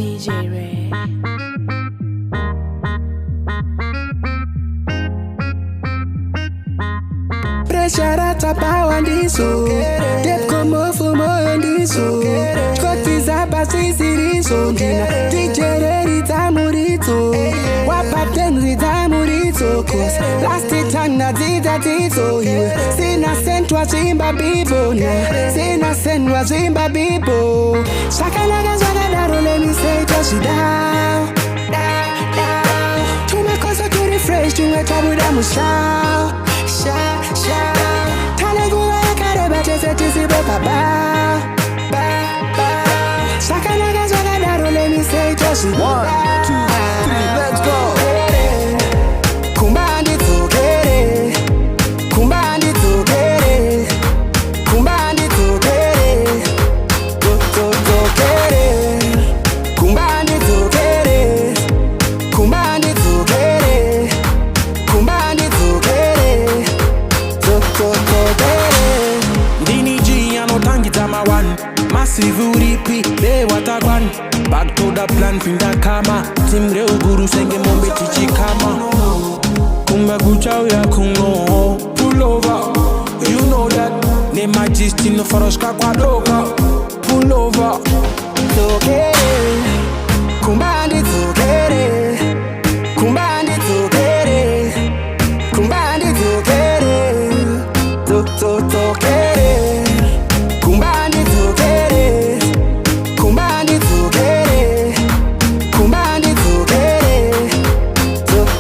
DJ Ray. Pressure atapawa ndiso Dep como fumo ndiso Chkotiza basi siriso Ndina dijere rita murito Wapaten rita murito Cause last time na dida tito Sina sentwa zimba bibo Sina sentwa zimba bibo Shakanaga zwagadaro let me say just down Tumekosa to refresh Tumetabuda mushao Talegula yakareba tese tisibe baba Shakanaga zwagadaro let me say just 1, 2, 3, let's go. Kumbandi tugere Kumbandi tugere Kumbandi tugere Tugere Kumbandi tugere Kumbandi tugere Kumbandi tugere Dini G and Otangita ma one Massive repeat, they what I want. Back to the plan, pinda kama Timre uguru senge mombe tichi kama Kunga gucha ya kungo Pull over, you know that Ne majesty no faroshka kwa doka Pull over Tugere Kumbandi tugere Kumbandi tugere Kumbandi tugere Tugere Kumbandi tugere Kumbandi tugere Kumbandi tugere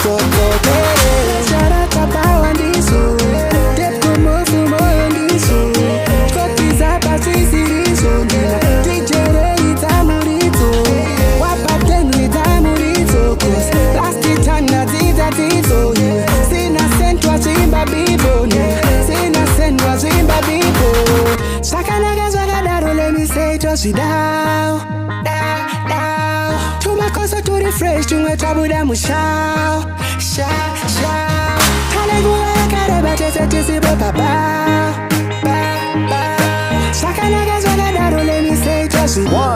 Tugere Sharata bawa ndiso Dep como fumo ndiso Chkotiza basi siriso Ndina dijere rita murito Wapaten rita murito Cause last time na dida tito Sina sentwa zimba bibo Sina sentwa zimba bibo Shakanaga zwagadaro let me say just down Tumekosa to refresh Tumetabuda mushao Talegula yakareba tese tisibe baba Shakanaga zwagadaro let me say just 1,